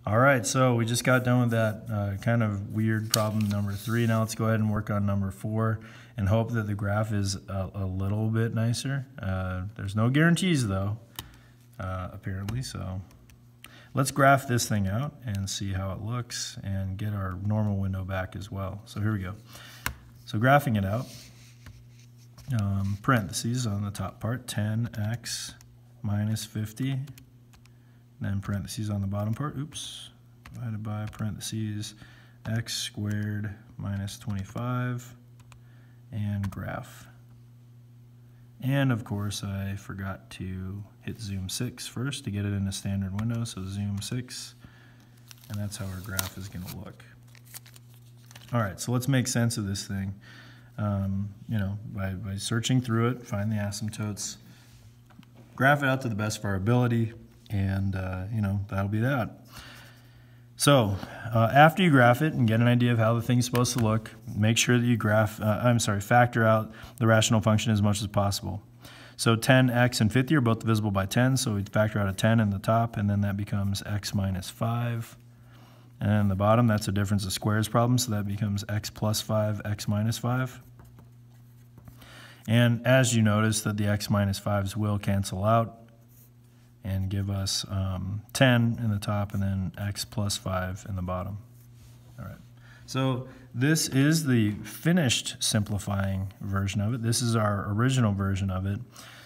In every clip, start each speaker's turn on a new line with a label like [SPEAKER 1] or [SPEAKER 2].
[SPEAKER 1] All right, so we just got done with that kind of weird problem number 3. Now let's go ahead and work on number 4 and hope that the graph is a little bit nicer. There's no guarantees though, apparently, so let's graph this thing out and see how it looks and get our normal window back as well. So here we go. So graphing it out, parentheses on the top part, 10x minus 50. Then parentheses on the bottom part, divided by parentheses x squared minus 25, and graph. And of course I forgot to hit zoom 6 first to get it in a standard window, so zoom 6, and that's how our graph is going to look. Alright, so let's make sense of this thing. By searching through it, find the asymptotes, graph it out to the best of our ability, and that'll be that. So after you graph it and get an idea of how the thing's supposed to look, make sure that you factor out the rational function as much as possible. So 10x and 50 are both divisible by 10, so we factor out a 10 in the top, and then that becomes x minus 5. And then the bottom, that's a difference of squares problem, so that becomes x plus 5, x minus 5. And as you notice that the x minus 5s will cancel out and give us 10 in the top and then x plus 5 in the bottom. All right. So this is the finished simplifying version of it. This is our original version of it.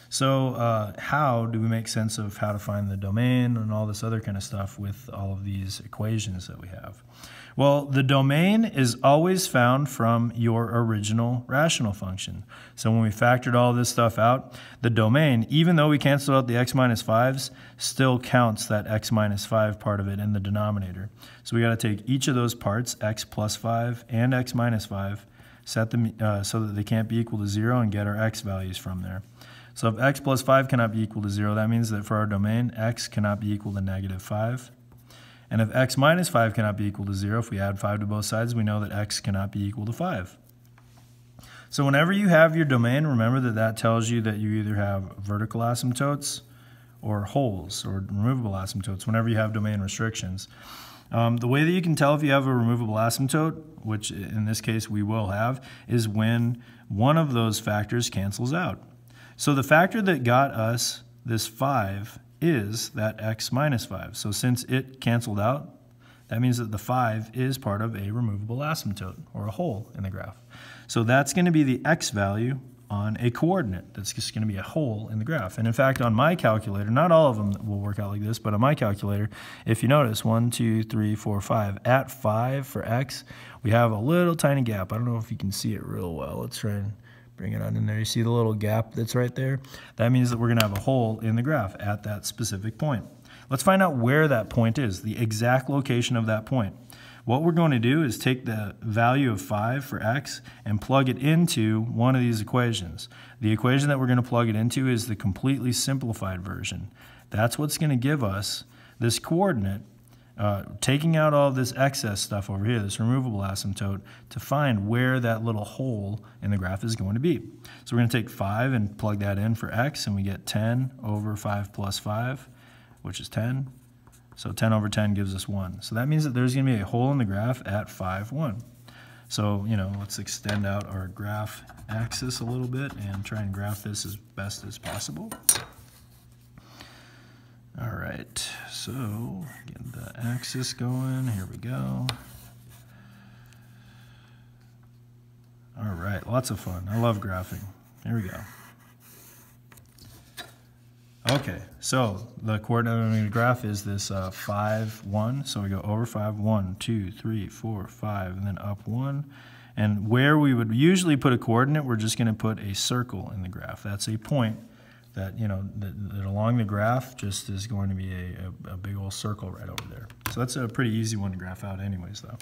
[SPEAKER 1] So how do we make sense of how to find the domain and all this other kind of stuff with all of these equations that we have? Well, the domain is always found from your original rational function. So when we factored all this stuff out, the domain, even though we canceled out the x minus 5s, still counts that x minus 5 part of it in the denominator. So we got to take each of those parts, x plus 5 and x minus 5, set them so that they can't be equal to 0 and get our x values from there. So if x plus 5 cannot be equal to 0, that means that for our domain, x cannot be equal to negative 5. And if x minus 5 cannot be equal to 0, if we add 5 to both sides, we know that x cannot be equal to 5. So whenever you have your domain, remember that that tells you that you either have vertical asymptotes or holes or removable asymptotes whenever you have domain restrictions. The way that you can tell if you have a removable asymptote, which in this case we will have, is when one of those factors cancels out. So the factor that got us this 5 is that x minus 5. So since it canceled out, that means that the 5 is part of a removable asymptote, or a hole in the graph. So that's going to be the x value on a coordinate. That's just going to be a hole in the graph. And in fact, on my calculator, not all of them will work out like this, but on my calculator, if you notice, 1, 2, 3, 4, 5, at 5 for x, we have a little tiny gap. I don't know if you can see it real well. Let's try and bring it on in there. You see the little gap that's right there? That means that we're going to have a hole in the graph at that specific point. Let's find out where that point is, the exact location of that point. What we're going to do is take the value of 5 for x and plug it into one of these equations. The equation that we're going to plug it into is the completely simplified version. That's what's going to give us this coordinate, taking out all this excess stuff over here, this removable asymptote, to find where that little hole in the graph is going to be. So we're going to take 5 and plug that in for x, and we get 10 over 5 plus 5, which is 10. So 10 over 10 gives us 1. So that means that there's going to be a hole in the graph at 5, 1. So, let's extend out our graph axis a little bit and try and graph this as best as possible. All right, so get the axis going. Here we go. All right, lots of fun. I love graphing. Here we go. Okay, so the coordinate I'm going to graph is this 5, 1. So we go over 5, 1, 2, 3, 4, 5, and then up 1. And where we would usually put a coordinate, we're just going to put a circle in the graph. That's a point that, that along the graph just is going to be a big old circle right over there. So that's a pretty easy one to graph out anyways, though.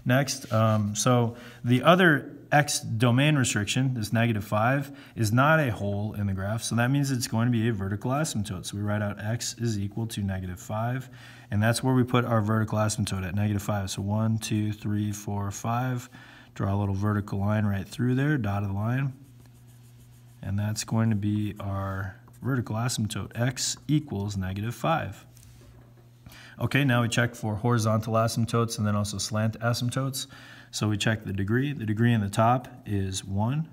[SPEAKER 1] Next, so the other x domain restriction, this negative 5, is not a hole in the graph, so that means it's going to be a vertical asymptote. So we write out x is equal to negative 5, and that's where we put our vertical asymptote at negative 5. So 1, 2, 3, 4, 5. Draw a little vertical line right through there, dotted line. And that's going to be our vertical asymptote. X equals negative 5. Okay, now we check for horizontal asymptotes and then also slant asymptotes. So we check the degree. The degree in the top is 1.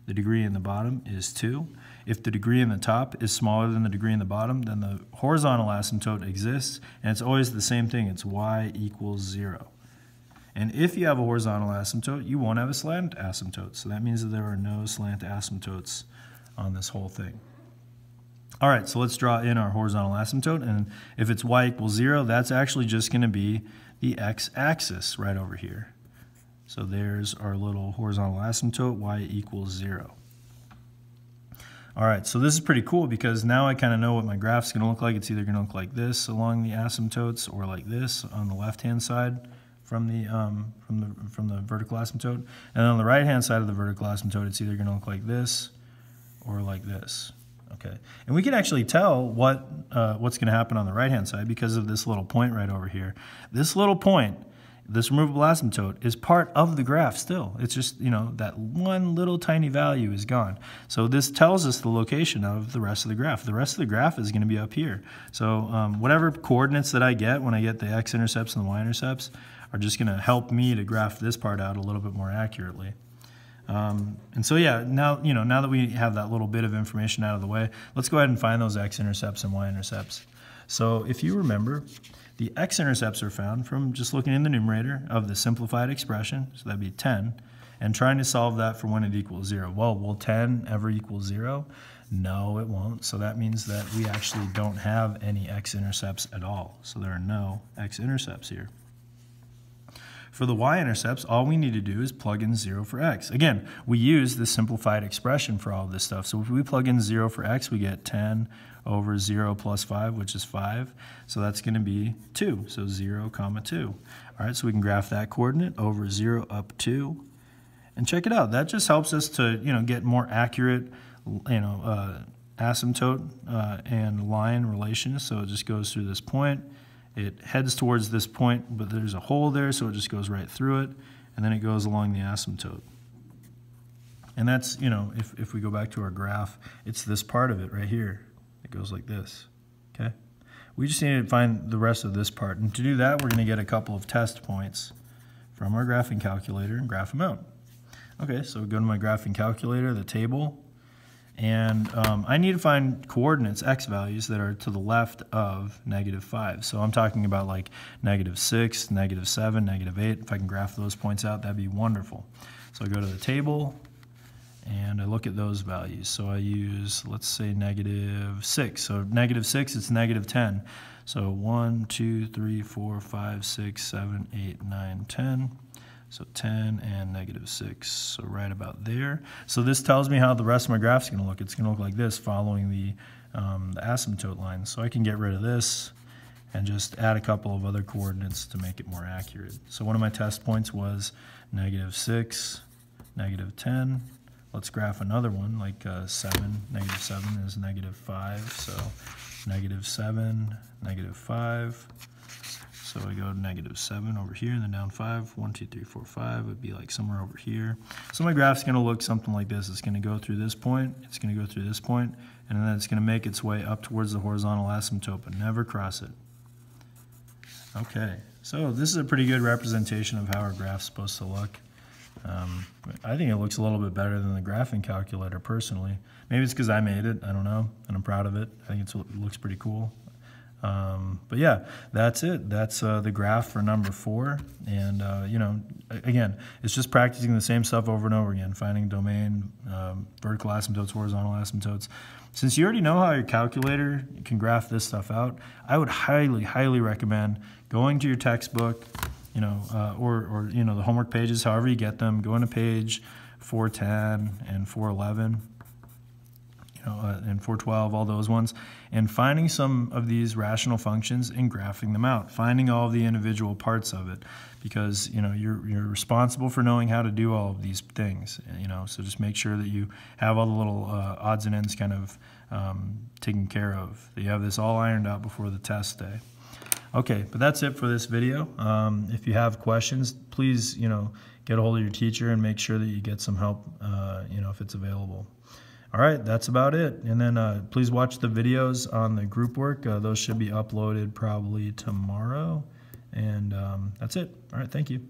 [SPEAKER 1] The degree in the bottom is 2. If the degree in the top is smaller than the degree in the bottom, then the horizontal asymptote exists, and it's always the same thing. It's y equals 0. And if you have a horizontal asymptote, you won't have a slant asymptote. So that means that there are no slant asymptotes on this whole thing. All right, so let's draw in our horizontal asymptote. And if it's y equals 0, that's actually just going to be the x-axis right over here. So there's our little horizontal asymptote, y equals 0. All right, so this is pretty cool because now I kind of know what my graph's going to look like. It's either going to look like this along the asymptotes or like this on the left-hand side from the vertical asymptote. And then on the right-hand side of the vertical asymptote, it's either going to look like this or like this. Okay, and we can actually tell what's going to happen on the right-hand side because of this little point right over here. This little point, this removable asymptote, is part of the graph still. It's just, you know, that one little tiny value is gone. So this tells us the location of the rest of the graph. The rest of the graph is going to be up here. So whatever coordinates that I get when I get the x-intercepts and the y-intercepts are just going to help me to graph this part out a little bit more accurately. And so yeah, now that we have that little bit of information out of the way, let's go ahead and find those x-intercepts and y-intercepts. So if you remember, the x-intercepts are found from just looking in the numerator of the simplified expression, so that'd be 10, and trying to solve that for when it equals 0. Well, will 10 ever equal 0? No, it won't. So that means that we actually don't have any x-intercepts at all. So there are no x-intercepts here. For the y-intercepts, all we need to do is plug in 0 for x. Again, we use the simplified expression for all of this stuff. So if we plug in 0 for x, we get 10 over 0 plus 5, which is 5. So that's going to be 2. So 0, 2. All right, so we can graph that coordinate over 0 up 2. And check it out. That just helps us to, get more accurate, asymptote and line relations. So it just goes through this point. It heads towards this point, but there's a hole there, so it just goes right through it, and then it goes along the asymptote. And that's, if we go back to our graph, it's this part of it right here. It goes like this, okay? We just need to find the rest of this part. And to do that, we're going to get a couple of test points from our graphing calculator and graph them out. Okay, so we go to my graphing calculator, the table, and I need to find coordinates, x values, that are to the left of -5. So I'm talking about like -6, -7, -8. If I can graph those points out, that'd be wonderful. So I go to the table, and I look at those values. So I use, let's say, -6. So -6, it's -10. So 1, 2, 3, 4, 5, 6, 7, 8, 9, 10. So 10 and -6, so right about there. So this tells me how the rest of my graph's going to look. It's going to look like this following the asymptote line. So I can get rid of this and just add a couple of other coordinates to make it more accurate. So one of my test points was -6, -10. Let's graph another one, like 7. -7 is -5, so -7, -5. So I go to -7 over here and then down 5. 1, 2, 3, 4, 5 would be like somewhere over here. So my graph's going to look something like this. It's going to go through this point, it's going to go through this point, and then it's going to make its way up towards the horizontal asymptote, but never cross it. Okay, so this is a pretty good representation of how our graph's supposed to look. I think it looks a little bit better than the graphing calculator personally. Maybe it's because I made it, I don't know, and I'm proud of it. I think it looks pretty cool. But yeah, that's it. That's the graph for number 4. And, again, it's just practicing the same stuff over and over again, finding domain, vertical asymptotes, horizontal asymptotes. Since you already know how your calculator can graph this stuff out, I would highly, highly recommend going to your textbook, or the homework pages, however you get them, going to page 410 and 411. And 412, all those ones, and finding some of these rational functions and graphing them out, finding all of the individual parts of it, because you're responsible for knowing how to do all of these things. So just make sure that you have all the little odds and ends kind of taken care of, that you have this all ironed out before the test day. Okay, but that's it for this video. If you have questions, please get a hold of your teacher and make sure that you get some help if it's available. All right, that's about it. And then please watch the videos on the group work. Those should be uploaded probably tomorrow. And that's it. All right, thank you.